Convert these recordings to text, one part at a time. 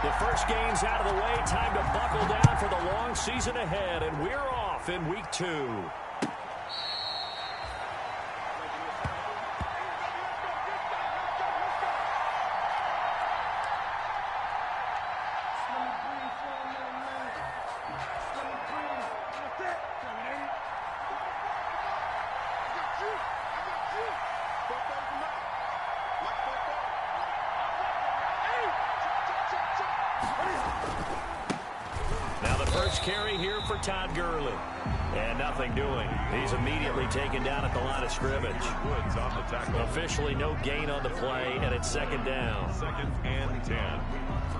The first game's out of the way. Time to buckle down for the long season ahead, and we're off in week 2. Now the first carry here for Todd Gurley. And nothing doing. He's immediately taken down at the line of scrimmage. Officially no gain on the play, and it's second down. 2nd and 10.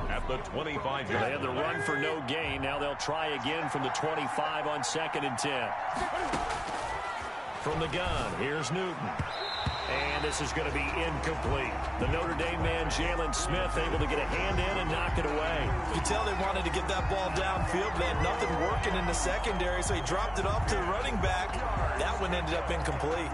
At the 25. They had the run for no gain. Now they'll try again from the 25 on 2nd and 10. From the gun, here's Newton. And this is going to be incomplete. The Notre Dame man, Jalen Smith, able to get a hand in and knock it away. You can tell they wanted to get that ball downfield, but they had nothing working in the secondary, so he dropped it off to the running back. That one ended up incomplete.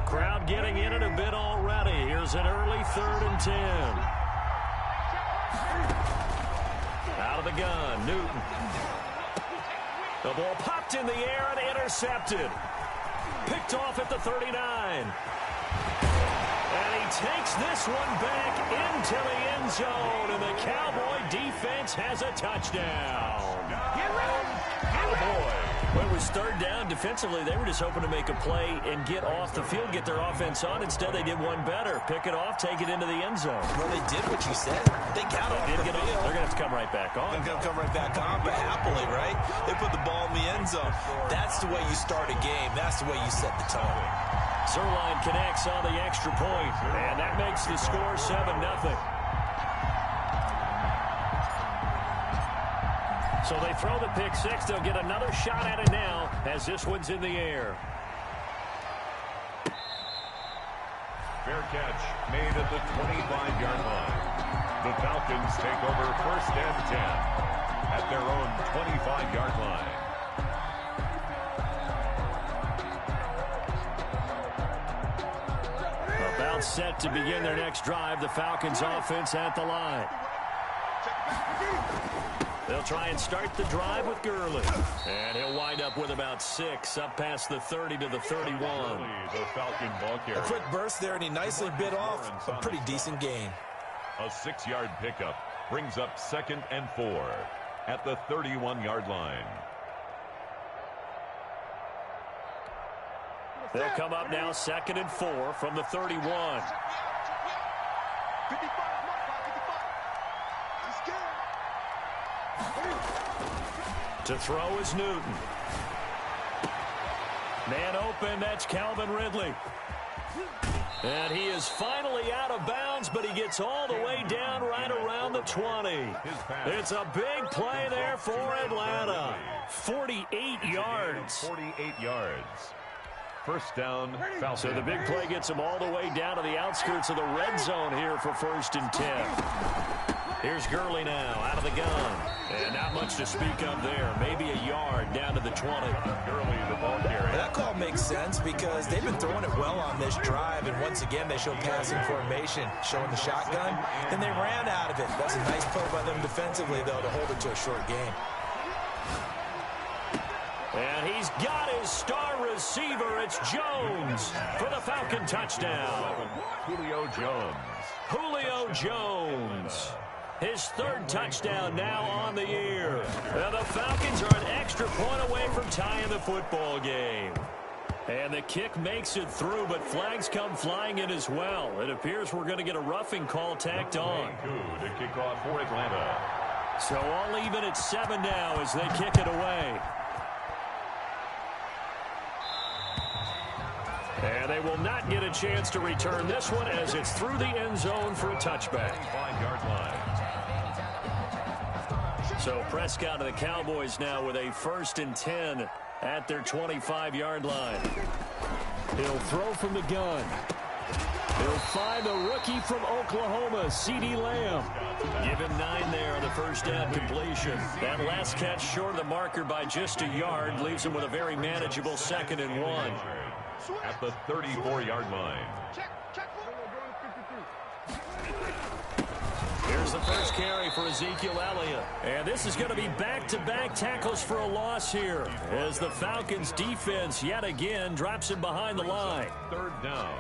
Crowd getting in it a bit already. Here's an early 3rd and 10. Out of the gun, Newton. The ball popped in the air and intercepted. Picked off at the 39. And he takes this one back into the end zone, and the Cowboy defense has a touchdown. Cowboy. Well, it was 3rd down. Defensively, they were just hoping to make a play and get off the field, get their offense on. Instead, they did one better. Pick it off, take it into the end zone. Well, they did what you said. They got off the field. They're going to have to come right back on. They're going to come right back on, but happily, right? They put the ball in the end zone. That's the way you start a game. That's the way you set the tone. Zerline connects on the extra point, and that makes the score 7-0. So they throw the pick six. They'll get another shot at it now as this one's in the air. Fair catch made at the 25-yard line. The Falcons take over 1st and 10 at their own 25-yard line. About set to begin their next drive. The Falcons offense at the line. They'll try and start the drive with Gurley. And he'll wind up with about 6 up past the 30 to the 31. The Falcon ball carrier. A quick burst there, and he nicely bit off a pretty decent gain. A 6-yard pickup brings up 2nd and 4 at the 31-yard line. They'll come up now 2nd and 4 from the 31. To throw is Newton. Man open, that's Calvin Ridley. And he is finally out of bounds, but he gets all the way down right around the 20. It's a big play there for Atlanta. 48 yards. 48 yards. 1st down, Falcons. So the big play gets him all the way down to the outskirts of the red zone here for 1st and 10. Here's Gurley now out of the gun. And not much to speak of there. Maybe a yard down to the 20. Gurley, the ball carrier. That call makes sense because they've been throwing it well on this drive. And once again, they showed passing formation, showing the shotgun. Then they ran out of it. That's a nice play by them defensively, though, to hold it to a short game. And he's got his star receiver. It's Jones for the Falcon touchdown. Julio Jones. Julio Jones. His 3rd touchdown now on the year. Now the Falcons are an extra point away from tying the football game. And the kick makes it through, but flags come flying in as well. It appears we're going to get a roughing call tacked on. To kick off for Atlanta. So all even at 7 now as they kick it away. And they will not get a chance to return this one as it's through the end zone for a touchback. 5-yard line. So Prescott and the Cowboys now with a 1st and 10 at their 25-yard line. He'll throw from the gun. He'll find the rookie from Oklahoma, C.D. Lamb. Give him 9 there on the first down completion. That last catch short of the marker by just a yard leaves him with a very manageable 2nd and 1. At the 34-yard line. Here's the first carry for Ezekiel Elliott. And this is going to be back-to-back tackles for a loss here as the Falcons defense yet again drops him behind the line. 3rd down.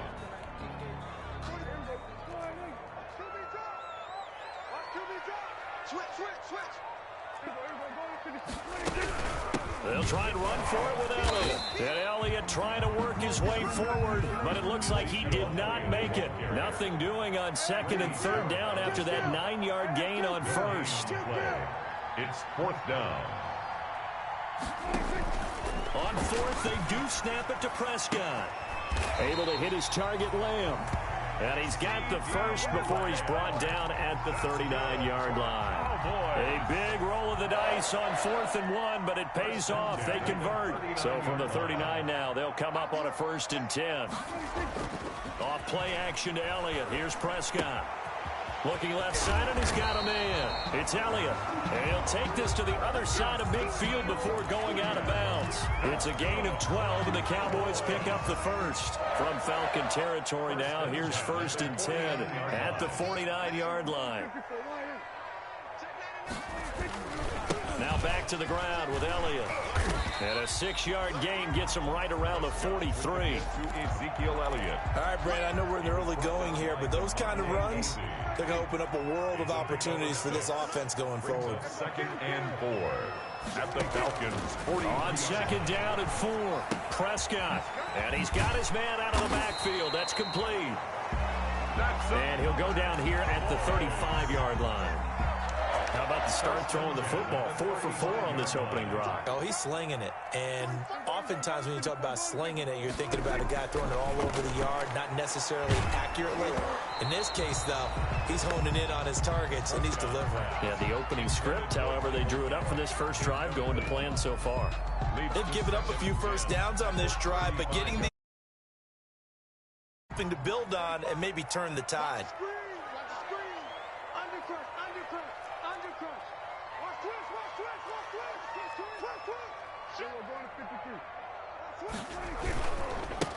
They'll try and run for it with Elliott. And Elliott trying to work his way forward, but it looks like he did not make it. Nothing doing on 2nd and 3rd down after that 9-yard gain on 1st. It's 4th down. On 4th, they do snap it to Prescott. Able to hit his target, Lamb. And he's got the first before he's brought down at the 39-yard line. Oh, boy. A big roll of the dice on 4th and 1, but it pays off. They convert. So from the 39 now, they'll come up on a 1st and 10. Off play action to Elliott. Here's Prescott. Looking left side, and he's got a man. It's Elliott. And he'll take this to the other side of midfield before going out of bounds. It's a gain of 12, and the Cowboys pick up the first. From Falcon territory now, here's 1st and 10 at the 49-yard line. Now back to the ground with Elliott. And a 6-yard gain gets him right around the 43. To Ezekiel Elliott. All right, Brandon, I know we're in the early going here, but those kind of runs, they're going to open up a world of opportunities for this offense going forward. 2nd and 4 at the Falcons. 40. On 2nd down and 4, Prescott. And he's got his man out of the backfield. That's complete. And he'll go down here at the 35-yard line. How about the start throwing the football? 4 for 4 on this opening drive. Oh, he's slinging it. And oftentimes when you talk about slinging it, you're thinking about a guy throwing it all over the yard, not necessarily accurately. In this case, though, he's honing in on his targets, and he's delivering. Yeah, the opening script, however, they drew it up for this first drive, going to plan so far. They've given up a few first downs on this drive, but getting the something to build on and maybe turn the tide.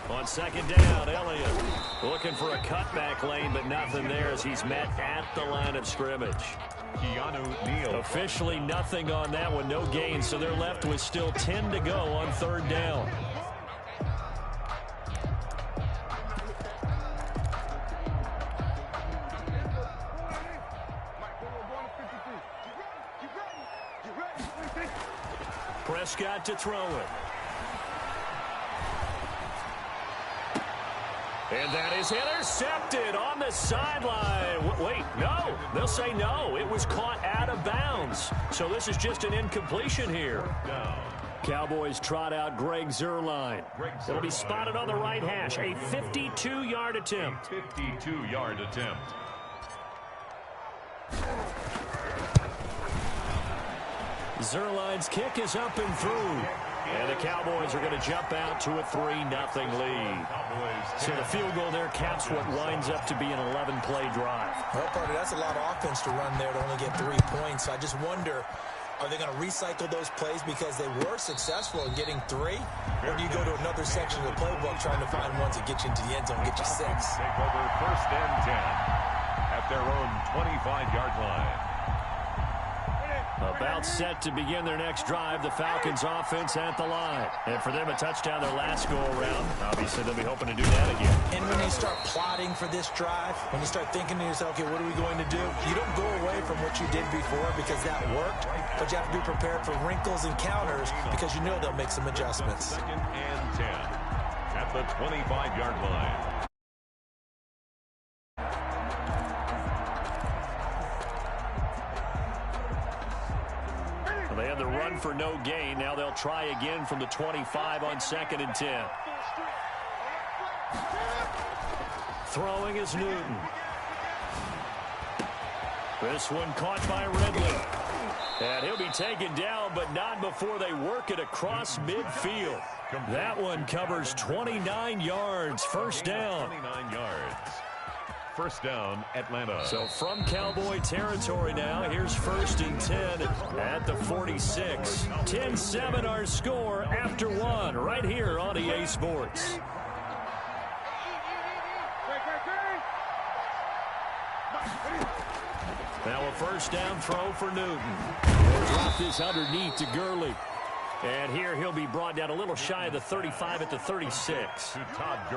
On 2nd down, Elliott looking for a cutback lane, but nothing there as he's met at the line of scrimmage. Keanu Neal. Officially nothing on that one, no gain, so they're left with still 10 to go on 3rd down. Prescott to throw it. And that is intercepted on the sideline. Wait, no. They'll say no. It was caught out of bounds. So this is just an incompletion here. Cowboys trot out Greg Zuerlein. It'll be spotted on the right hash. A 52-yard attempt. 52-yard attempt. Zuerlein's kick is up and through. And the Cowboys are going to jump out to a 3-0 lead. So the field goal there caps what winds up to be an 11-play drive. Well, partner, that's a lot of offense to run there to only get 3 points. I just wonder, are they going to recycle those plays because they were successful in getting 3? Or do you go to another section of the playbook trying to find ones that get you into the end zone, get you 6? Take over 1st and 10 at their own 25-yard line. About set to begin their next drive, the Falcons offense at the line. And for them, a touchdown their last go-around. Obviously, they'll be hoping to do that again. And when you start plotting for this drive, when you start thinking to yourself, okay, what are we going to do? You don't go away from what you did before because that worked, but you have to be prepared for wrinkles and counters because you know they'll make some adjustments. 2nd and 10 at the 25-yard line. They had the run for no gain. Now they'll try again from the 25 on 2nd and 10. Throwing is Newton. This one caught by Ridley. And he'll be taken down, but not before they work it across midfield. That one covers 29 yards. First down. 29 yards. First down, Atlanta. So from Cowboy territory now, here's 1st and 10 at the 46. 10-7 our score after one right here on EA Sports. Now a first down throw for Newton. He'll drop this underneath to Gurley. And here he'll be brought down a little shy of the 35 at the 36.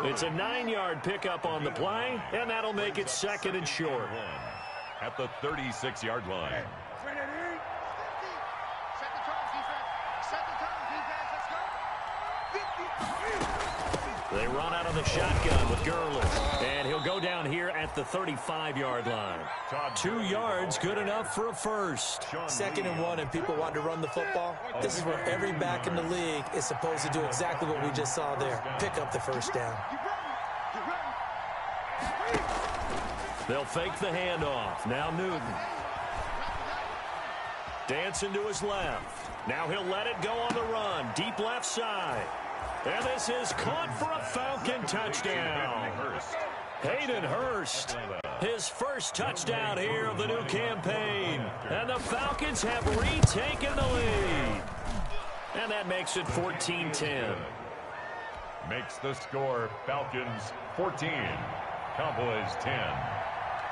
It's a 9-yard pickup on the play, and that'll make it 2nd and short. At the 36-yard line. They run out of the shotgun with Gurley. And he'll go down here at the 35-yard line. 2 yards, good enough for a first. 2nd and 1, and people want to run the football. This is where every back in the league is supposed to do exactly what we just saw there. Pick up the first down. They'll fake the handoff. Now Newton. Dancing to his left. Now he'll let it go on the run. Deep left side. And this is caught for a Falcon touchdown. Hayden Hurst, his first touchdown here of the new campaign. And the Falcons have retaken the lead. And that makes it 14-10. Makes the score Falcons 14, Cowboys 10.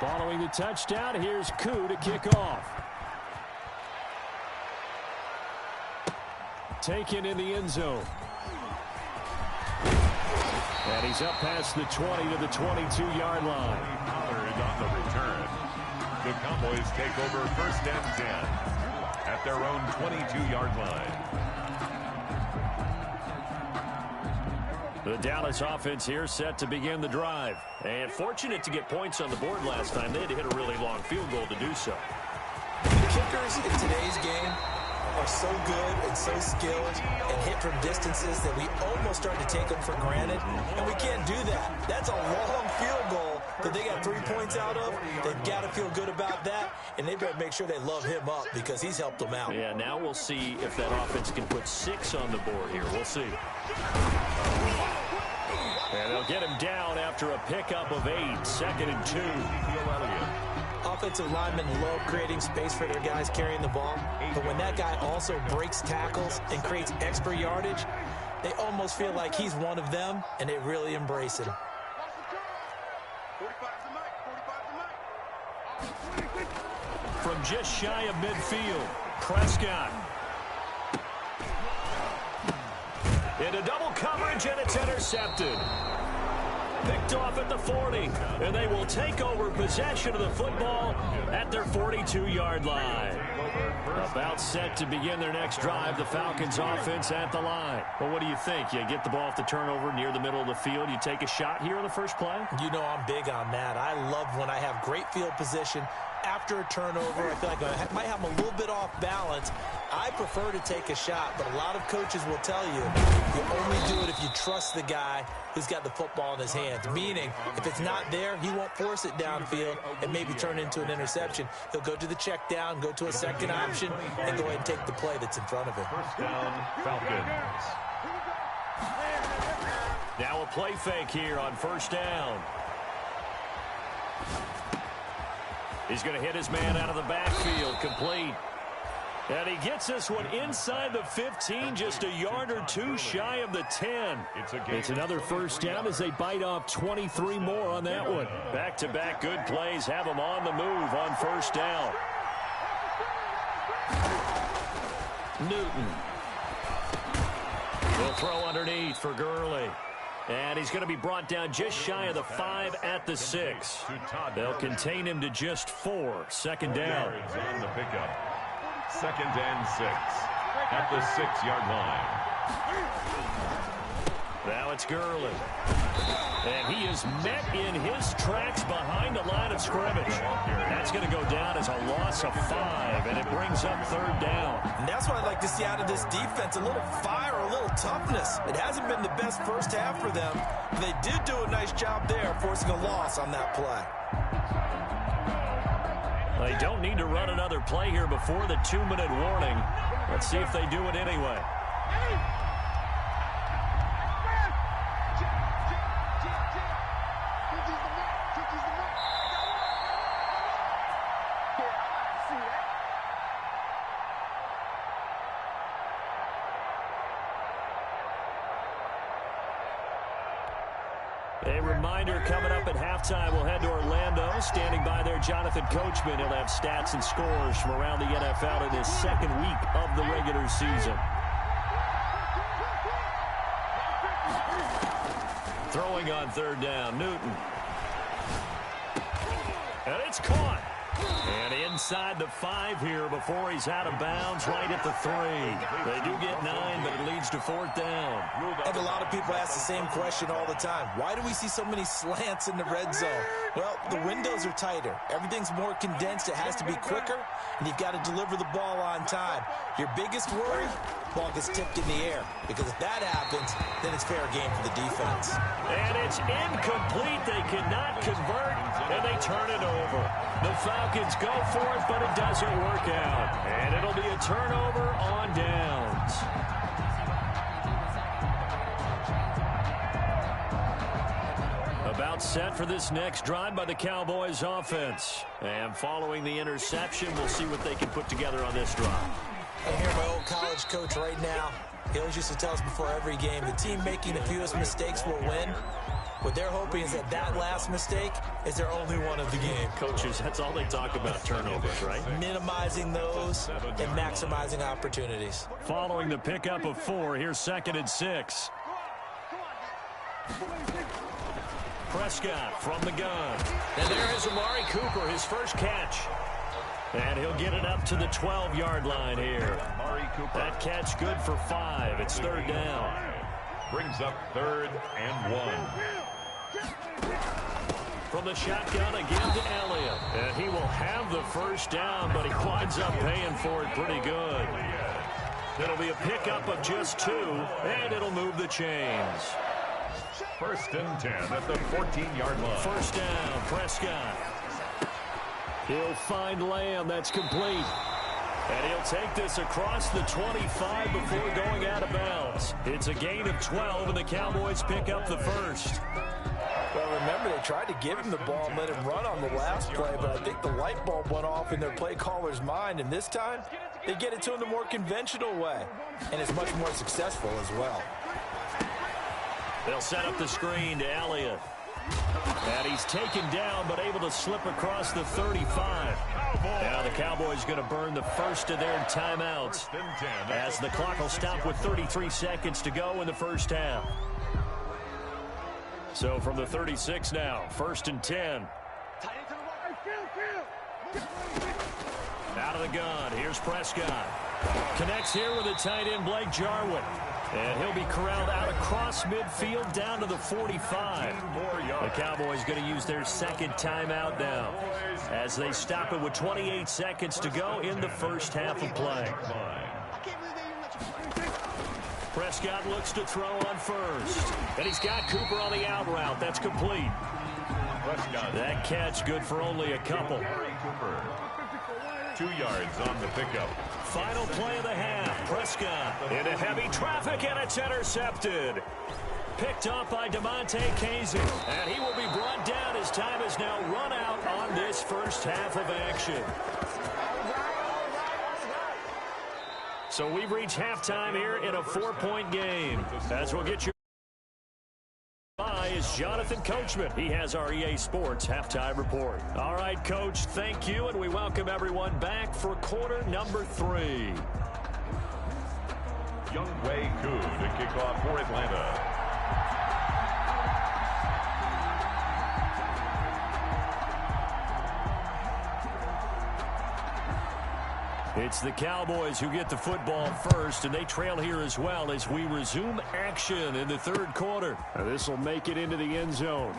Following the touchdown, here's Koo to kick off. Taken in the end zone. And he's up past the 20 to the 22-yard line. Pollard on the return. The Cowboys take over 1st and 10 at their own 22-yard line. The Dallas offense here set to begin the drive. And fortunate to get points on the board last time. They had to hit a really long field goal to do so. The kickers in today's game are so good and so skilled and hit from distances that we almost start to take them for granted, and we can't do that. That's a long field goal that they got 3 points out of. They've got to feel good about that, and they better make sure they love him up because he's helped them out. Yeah, now we'll see if that offense can put 6 on the board here. We'll see. And they'll get him down after a pickup of 8, 2nd and 2. Offensive linemen love creating space for their guys carrying the ball, but when that guy also breaks tackles and creates extra yardage, they almost feel like he's one of them, and they really embrace him. From just shy of midfield, Prescott. Into double coverage, and it's intercepted. Picked off at the 40, and they will take over possession of the football at their 42-yard line. About set to begin their next drive, the Falcons offense at the line. Well, what do you think? You get the ball off the turnover near the middle of the field, you take a shot here on the first play? You know I'm big on that. I love when I have great field position. After a turnover, I feel like I might have a little bit off balance. I prefer to take a shot, but a lot of coaches will tell you only do it if you trust the guy who's got the football in his hands. Meaning, if it's not there, he won't force it downfield and maybe turn into an interception. He'll go to the check down, go to a second option, and go ahead and take the play that's in front of him. First down, Falcons. Now a play fake here on first down. He's going to hit his man out of the backfield, complete. And he gets this one inside the 15, just a yard or two shy of the 10. It's another first down as they bite off 23 more on that one. Back-to-back good plays have them on the move on first down. Newton. They'll throw underneath for Gurley. And he's going to be brought down just shy of the 5 at the 6. They'll contain him to just 4. Second down. On the pickup. 2nd and 6 at the 6-yard line. Now it's Gurley. And he is met in his tracks behind the line of scrimmage. That's going to go down as a loss of 5, and it brings up 3rd down. And that's what I'd like to see out of this defense, a little fire, a little toughness. It hasn't been the best first half for them, but they did do a nice job there forcing a loss on that play. They don't need to run another play here before the 2-minute warning. Let's see if they do it anyway. A reminder coming up at halftime, we'll head to Orlando. Standing by there, Jonathan Coachman. He'll have stats and scores from around the NFL in his second week of the regular season. Throwing on third down, Newton. And it's caught. And inside the 5 here before he's out of bounds, right at the 3. They do get 9, but it leads to 4th down. And a lot of people ask the same question all the time. Why do we see so many slants in the red zone? Well, the windows are tighter. Everything's more condensed. It has to be quicker, and you've got to deliver the ball on time. Your biggest worry? Ball gets tipped in the air, because if that happens, then it's fair game for the defense. And it's incomplete. They cannot convert, and they turn it over. The Falcons go for it, but it doesn't work out. And it'll be a turnover on downs. About set for this next drive by the Cowboys offense. And following the interception, we'll see what they can put together on this drive. I hear my old college coach right now. He always used to tell us before every game, the team making the fewest mistakes will win. What they're hoping is that that last mistake is their only one of the game. Coaches, that's all they talk about, turnovers, right? Minimizing those and maximizing opportunities. Following the pickup of 4, here's 2nd and 6. Prescott from the gun. And there is Amari Cooper, his first catch. And he'll get it up to the 12-yard line here. That catch good for 5. It's 3rd down. Brings up 3rd and 1. From the shotgun again to Elliott. And he will have the first down, but he winds up paying for it pretty good. It'll be a pickup of just 2, and it'll move the chains. 1st and 10 at the 14-yard line. First down, Prescott. He'll find Lamb. That's complete. And he'll take this across the 25 before going out of bounds. It's a gain of 12, and the Cowboys pick up the first. Well, remember, they tried to give him the ball and let him run on the last play, but I think the light bulb went off in their play caller's mind, and this time, they get it to him the more conventional way, and it's much more successful as well. They'll set up the screen to Elliott. And he's taken down, but able to slip across the 35. Now the Cowboys going to burn the first of their timeouts as the clock will stop with 33 seconds to go in the first half. So from the 36 now, 1st and 10. Out of the gun, here's Prescott. Connects here with the tight end Blake Jarwin. And he'll be corralled out across midfield down to the 45. The Cowboys going to use their 2nd timeout now as they stop it with 28 seconds to go in the first half of play. Prescott looks to throw on first. And he's got Cooper on the out route. That's complete. That catch good for only a couple. 2 yards on the pickup. Final play of the half. Prescott into heavy traffic, and it's intercepted. Picked off by DeMonte Casey. And he will be brought down as time has now run out on this first half of action. So we've reached halftime here in a 4-point game. As we'll get you by is Jonathan Coachman. He has our EA Sports halftime report. All right, Coach, thank you, and we welcome everyone back for quarter number 3. Younghoe Koo to kick off for Atlanta. It's the Cowboys who get the football first, and they trail here as well as we resume action in the 3rd quarter. This will make it into the end zone.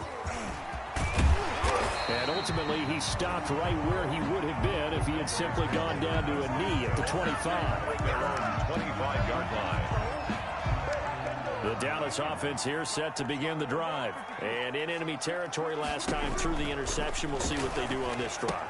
And ultimately, he stopped right where he would have been if he had simply gone down to a knee at the 25. Their own 25-yard line. The Dallas offense here set to begin the drive. And in enemy territory last time through the interception. We'll see what they do on this drive.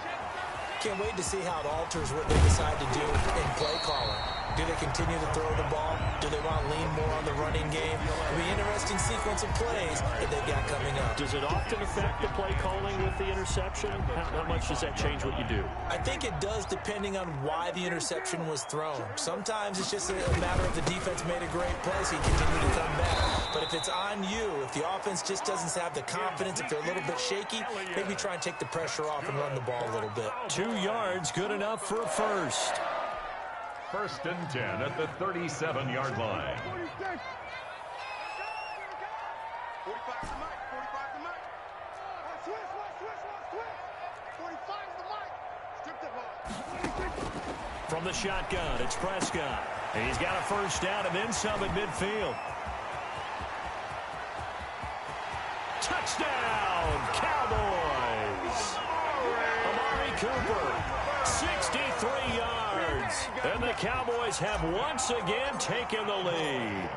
can't wait to see how it alters what they decide to do in play calling. Do they continue to throw the ball? Do they want to lean more on the running game? It'll be an interesting sequence of plays that they've got coming up. Does it often affect the play calling with the interception? How much does that change what you do? I think it does depending on why the interception was thrown. Sometimes it's just a matter of the defense made a great play, so you continue to come back. But if it's on you, if the offense just doesn't have the confidence, if they're a little bit shaky, maybe try and take the pressure off and run the ball a little bit. 2 yards, good enough for a first. 1st and 10 at the 37-yard line. 45 From the shotgun, it's Prescott. And he's got a first down and then some at midfield. Touchdown, Cowboys! Amari Cooper, 63 yards. And the Cowboys have once again taken the lead.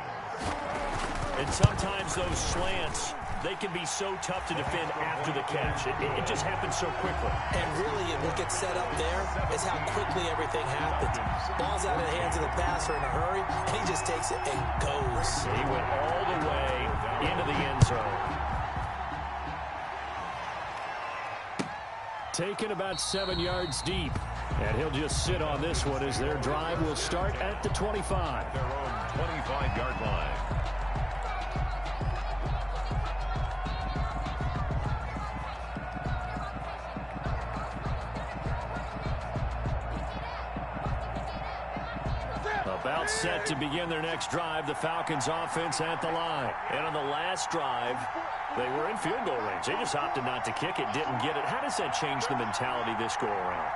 And sometimes those slants, they can be so tough to defend after the catch. It just happens so quickly. And really, what gets set up there is how quickly everything happens. Ball's out of the hands of the passer in a hurry, and he just takes it and goes. He went all the way into the end zone. Taken about 7 yards deep. And he'll just sit on this one as their drive will start at the 25. Their own 25-yard line. About set to begin their next drive, the Falcons offense at the line. And on the last drive, they were in field goal range. They just opted not to kick it, didn't get it. How does that change the mentality this go around?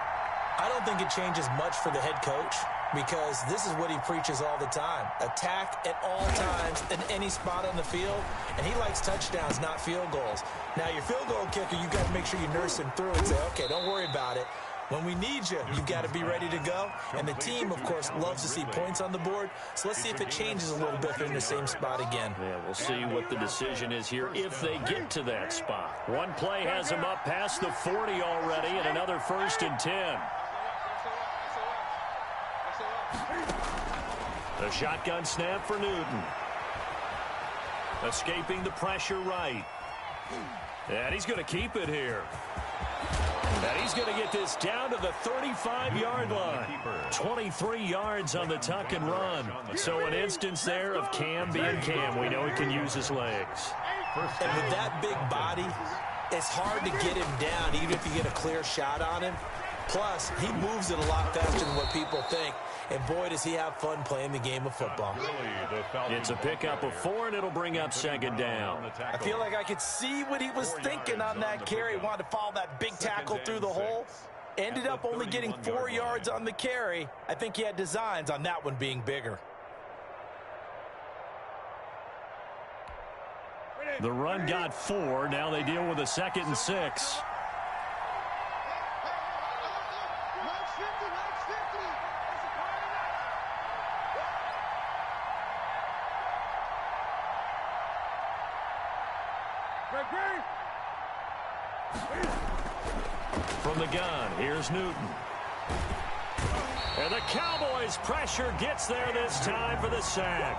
I don't think it changes much for the head coach because this is what he preaches all the time. Attack at all times in any spot on the field, and he likes touchdowns, not field goals. Now, your field goal kicker, you've got to make sure you nurse him through and say, okay, don't worry about it. When we need you, you've got to be ready to go. And the team, of course, loves to see points on the board. So let's see if it changes a little bit if they're in the same spot again. Yeah, we'll see what the decision is here if they get to that spot. One play has them up past the 40 already, and another 1st and 10. The shotgun snap for Newton. Escaping the pressure right. And he's going to keep it here. And he's going to get this down to the 35-yard line. 23 yards on the tuck and run. So an instance there of Cam being Cam. We know he can use his legs. And with that big body, it's hard to get him down even if you get a clear shot on him. Plus, he moves it a lot faster than what people think. And boy, does he have fun playing the game of football. It's a pickup of 4, and it'll bring up 2nd down. I feel like I could see what he was thinking on that carry. Wanted to follow that big tackle through the hole. Ended up only getting 4 yards on the carry. I think he had designs on that one being bigger. The run got 4. Now they deal with a 2nd and 6. From the gun, here's Newton. And the Cowboys' pressure gets there this time for the sack.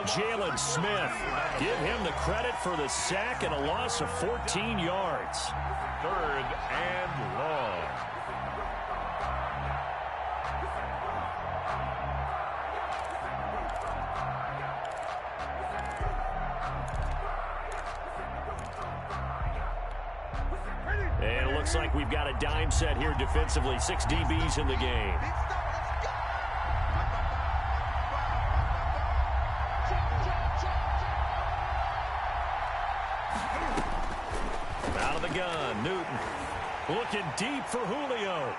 Jalen Smith, give him the credit for the sack and a loss of 14 yards. 3rd and long. And it looks like we've got a dime set here defensively. 6 DBs in the game. Out of the gun, Newton. Looking deep for Julio.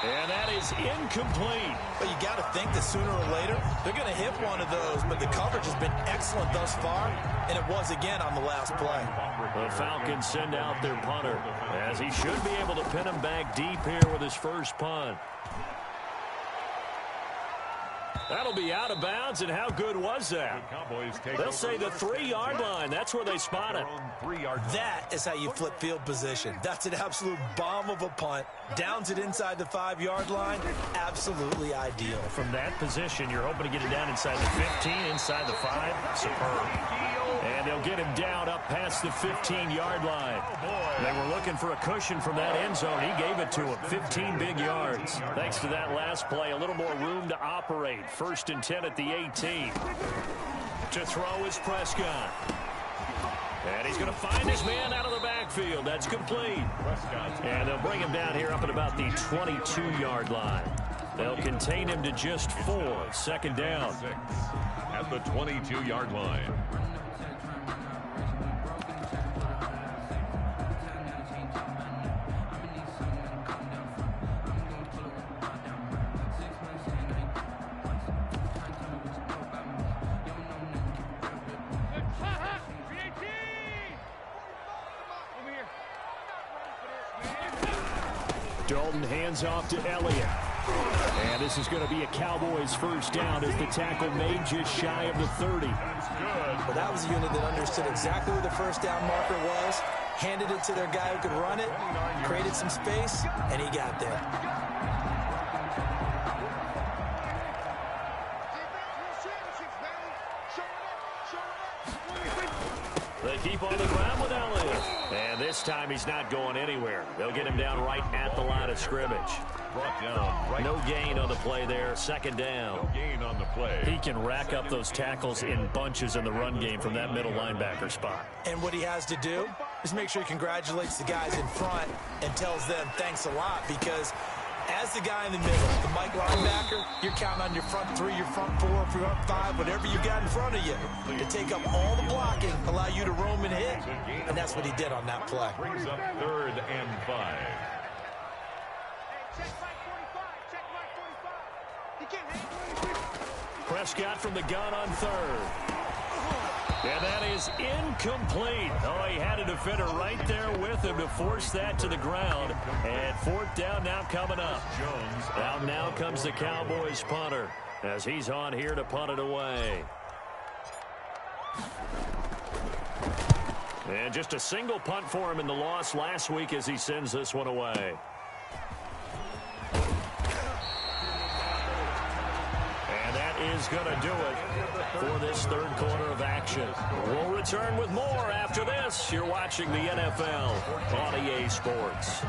And that is incomplete. But you got to think that sooner or later, they're going to hit one of those. But the coverage has been excellent thus far, and it was again on the last play. The Falcons send out their punter, as he should be able to pin him back deep here with his first punt. That'll be out of bounds, and how good was that? They'll say the 3-yard line. That's where they spot it. That is how you flip field position. That's an absolute bomb of a punt. Downs it inside the 5-yard line. Absolutely ideal. From that position, you're hoping to get it down inside the 15, inside the 5. Superb. And they'll get him down up past the 15-yard line. They were looking for a cushion from that end zone. He gave it to him. 15 big yards. Thanks to that last play, a little more room to operate. 1st and 10 at the 18. To throw is Prescott. And he's going to find his man out of the backfield. That's complete. And they'll bring him down here up at about the 22-yard line. They'll contain him to just 4. 2nd down. At the 22-yard line. Dalton hands off to Elliott. And this is going to be a Cowboys 1st down as the tackle made just shy of the 30. But that was a unit that understood exactly where the 1st down marker was, handed it to their guy who could run it, created some space, and he got there. They keep on the ground with Elliott. And this time he's not going anywhere. They'll get him down right at the line of scrimmage. Brought down. Right. No gain on the play there. 2nd down. No gain on the play. He can rack up those tackles in bunches in the run game from that middle linebacker spot. And what he has to do is make sure he congratulates the guys in front and tells them thanks a lot, because as the guy in the middle, the Mike linebacker, you're counting on your front 3, your front 4, your front 5, whatever you got in front of you to take up all the blocking, allow you to roam and hit. And that's what he did on that play. Brings up 3rd and 5. Prescott from the gun on 3rd. And that is incomplete. Oh, he had a defender right there with him to force that to the ground. And 4th down now coming up. Now comes the Cowboys punter as he's on here to punt it away. And just a single punt for him in the loss last week as he sends this one away. Is going to do it for this 3rd quarter of action. We'll return with more after this. You're watching the NFL on EA Sports.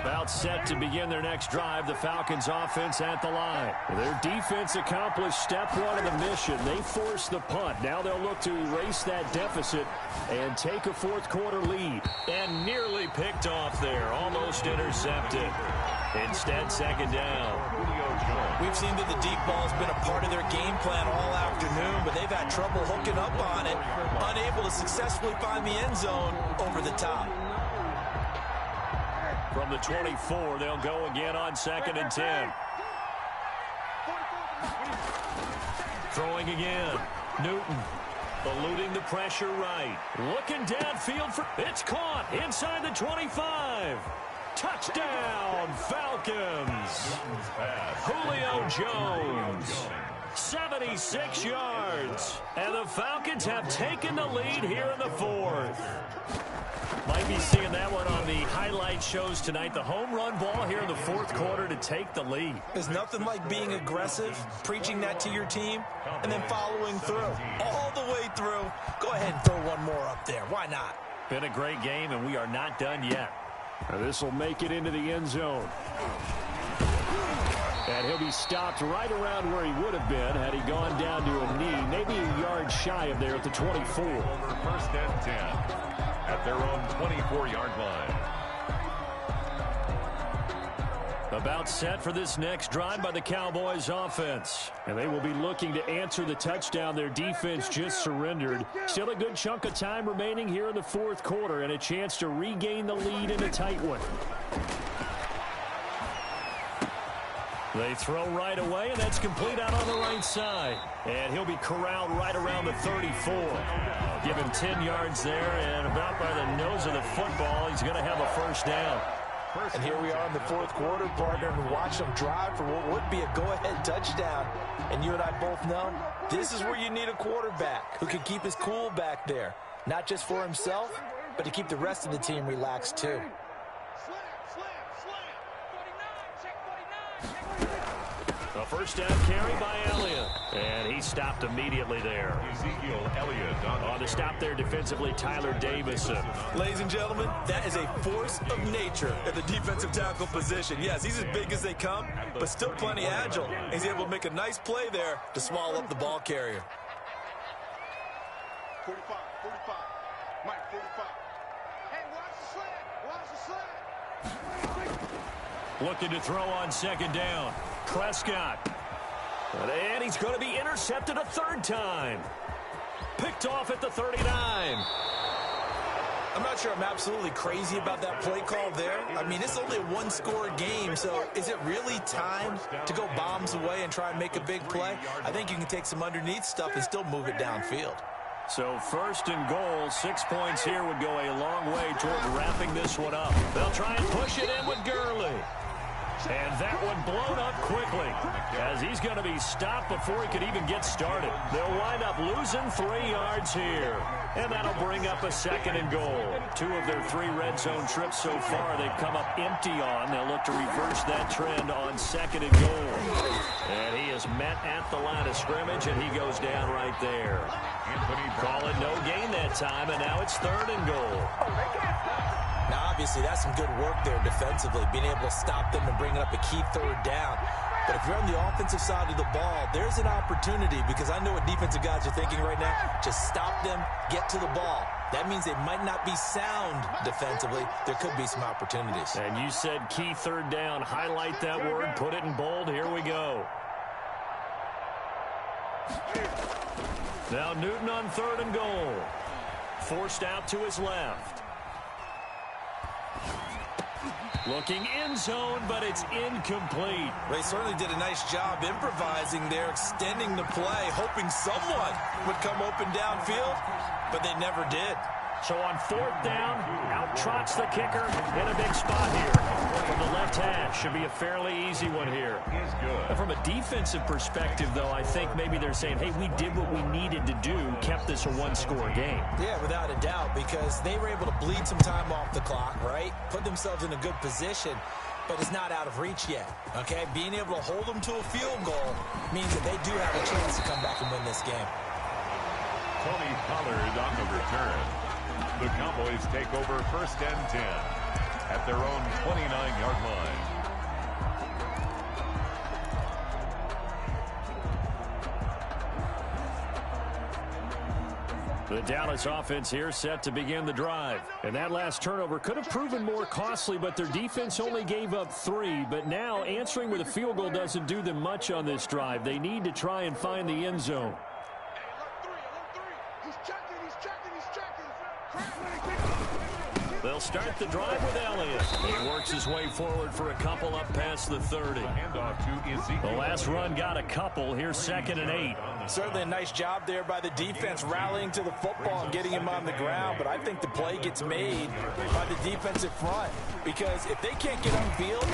About set to begin their next drive, the Falcons offense at the line. Their defense accomplished step 1 of the mission. They forced the punt. Now they'll look to erase that deficit and take a 4th quarter lead. And nearly picked off there. Almost intercepted. Instead, 2nd down. We've seen that the deep ball has been a part of their game plan all afternoon, but they've had trouble hooking up on it, unable to successfully find the end zone over the top. From the 24, they'll go again on 2nd and 10. Throwing again. Newton eluding the pressure right. Looking downfield for... It's caught inside the 25. Touchdown, Falcons. Julio Jones, 76 yards. And the Falcons have taken the lead here in the 4th. Might be seeing that one on the highlight shows tonight. The home run ball here in the 4th quarter to take the lead. There's nothing like being aggressive, preaching that to your team, and then following through. All the way through. Go ahead and throw one more up there. Why not? Been a great game, and we are not done yet. This will make it into the end zone. And he'll be stopped right around where he would have been had he gone down to a knee, maybe a yard shy of there at the 24. 1st and 10 at their own 24-yard line. About set for this next drive by the Cowboys offense. And they will be looking to answer the touchdown their defense just surrendered. Still a good chunk of time remaining here in the 4th quarter and a chance to regain the lead in a tight one. They throw right away, and that's complete out on the right side. And he'll be corralled right around the 34. Give him 10 yards there, and about by the nose of the football, he's going to have a 1st down. And here we are in the fourth quarter, partner, and watch them drive for what would be a go-ahead touchdown. And you and I both know this is where you need a quarterback who can keep his cool back there, not just for himself, but to keep the rest of the team relaxed too. A first down carry by Elliott. And he stopped immediately there. Ezekiel Elliott on the stop there defensively, Tyler Davison. Ladies and gentlemen, that is a force of nature at the defensive tackle position. Yes, he's as big as they come, but still plenty agile. He's able to make a nice play there to swallow up the ball carrier. 45, 45. Mike, 45. Hey, watch the sled. Looking to throw on second down. Prescott. And he's going to be intercepted a third time. Picked off at the 39. I'm not sure I'm absolutely crazy about that play call there. I mean, it's only a one-score game, so is it really time to go bombs away and try and make a big play? I think you can take some underneath stuff and still move it downfield. So first and goal, 6 points here would go a long way toward wrapping this one up. They'll try and push it in with Gurley. And that one blown up quickly as he's going to be stopped before he could even get started. They'll wind up losing 3 yards here. And that'll bring up a second and goal. 2 of their 3 red zone trips so far they've come up empty on. They'll look to reverse that trend on second and goal. And he is met at the line of scrimmage, and he goes down right there. Calling no gain that time, and now it's third and goal. Now, obviously, that's some good work there defensively, being able to stop them and bringing up a key third down. But if you're on the offensive side of the ball, there's an opportunity, because I know what defensive guys are thinking right now. Just stop them, get to the ball. That means they might not be sound defensively. There could be some opportunities. And you said key third down. Highlight that word, put it in bold. Here we go. Now Newton on third and goal. Forced out to his left. Looking end zone, but it's incomplete. They certainly did a nice job improvising there, extending the play, hoping someone would come open downfield, but they never did. So on fourth down, out trots the kicker in a big spot here. From the left hash, should be a fairly easy one here. He's good. From a defensive perspective, though, I think maybe they're saying, hey, we did what we needed to do, kept this a one-score game. Yeah, without a doubt, because they were able to bleed some time off the clock, right? Put themselves in a good position, but it's not out of reach yet, okay? Being able to hold them to a field goal means that they do have a chance to come back and win this game. Tony Pollard on the return. The Cowboys take over first and 10 at their own 29-yard line. The Dallas offense here set to begin the drive. And that last turnover could have proven more costly, but their defense only gave up 3. But now answering with a field goal doesn't do them much on this drive. They need to try and find the end zone. They'll start the drive with Elliott. He works his way forward for a couple up past the 30. Handoff to Ezekiel. The last run got a couple. Here's second and 8. Certainly a nice job there by the defense rallying to the football and getting him on the ground, but I think the play gets made by the defensive front, because if they can't get upfield,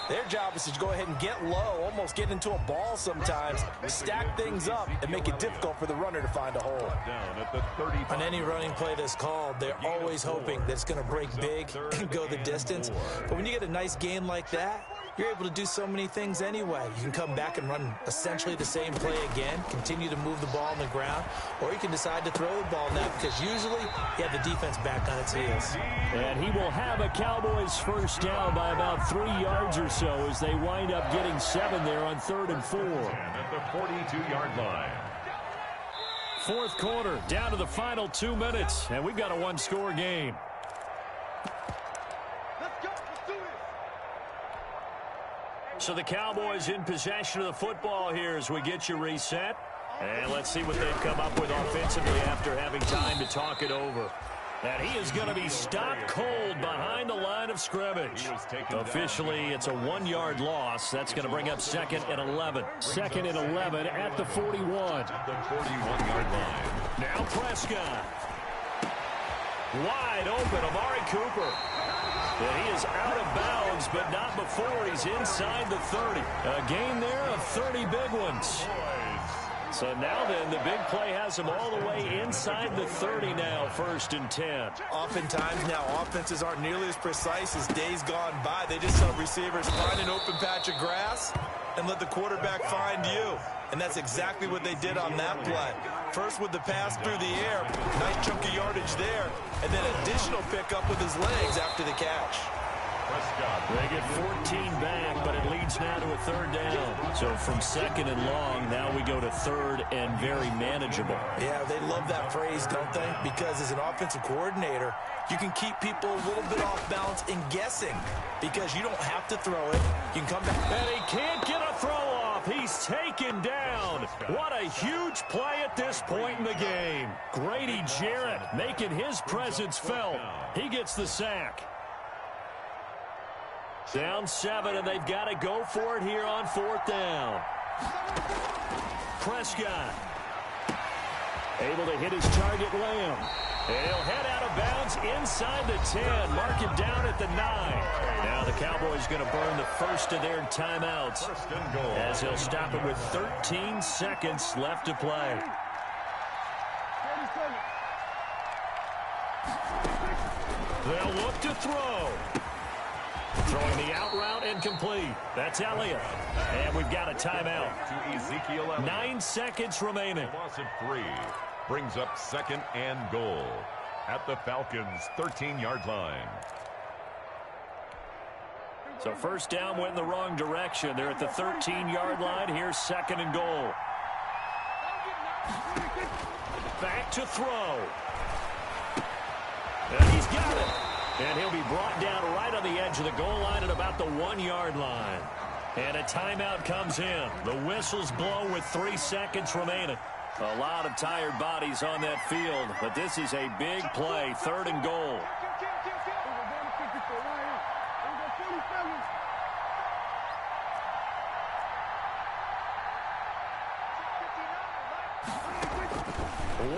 their job is to go ahead and get low, almost get into a ball sometimes, stack things up, and make it difficult for the runner to find a hole. Down at the 30. On any running play that's called, they're always hoping that it's going to break big and go the distance. But when you get a nice gain like that, you're able to do so many things anyway. You can come back and run essentially the same play again, continue to move the ball on the ground, or you can decide to throw the ball now, because usually you have the defense back on its heels. And he will have a Cowboys first down by about 3 yards or so as they wind up getting 7 there on 3rd and 4. At the 42-yard line. Fourth quarter, down to the final 2 minutes, and we've got a one-score game. So the Cowboys in possession of the football here as we get you reset. And let's see what they've come up with offensively after having time to talk it over. And he is going to be stopped cold behind the line of scrimmage. Officially, it's a 1-yard loss. That's going to bring up second and 11. Second and 11 at the 41. At the 41-yard line. Now Prescott. Wide open, Amari Cooper. And he is out of bounds, but not before he's inside the 30. A gain there of 30 big ones. So now then, the big play has him all the way inside the 30 now, 1st and 10. Oftentimes now, offenses aren't nearly as precise as days gone by. They just tell receivers, find an open patch of grass and let the quarterback find you. And that's exactly what they did on that play. First with the pass through the air, nice chunk of yardage there, and then additional pickup with his legs after the catch. They get 14 back, but it leads now to a 3rd down. So from 2nd and long, now we go to 3rd and very manageable. Yeah, they love that phrase, don't they? Because as an offensive coordinator, you can keep people a little bit off balance and guessing because you don't have to throw it. You can come back. And he can't get a throw off. He's taken down. What a huge play at this point in the game. Grady Jarrett making his presence felt. He gets the sack. Down 7, and they've got to go for it here on 4th down. Prescott able to hit his target, Lamb. And he'll head out of bounds inside the 10. Mark it down at the 9. Now the Cowboys going to burn the first of their timeouts as he'll stop it with 13 seconds left to play. They'll look to throw. Throwing the out route incomplete. That's Elliott. And we've got a timeout. To Ezekiel Elliott. 9 seconds remaining. Loss of 3 brings up 2nd and goal at the Falcons' 13-yard line. So 1st down went in the wrong direction. They're at the 13-yard line. Here's 2nd and goal. Back to throw. And he's got it. And he'll be brought down right on the edge of the goal line at about the 1-yard line. And a timeout comes in. The whistles blow with 3 seconds remaining. A lot of tired bodies on that field, but this is a big play, 3rd and goal.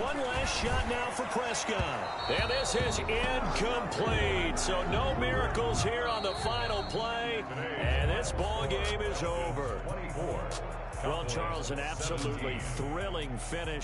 One last shot now for Prescott. And this is incomplete. So no miracles here on the final play. And this ball game is over. Well, Charles, an absolutely thrilling finish.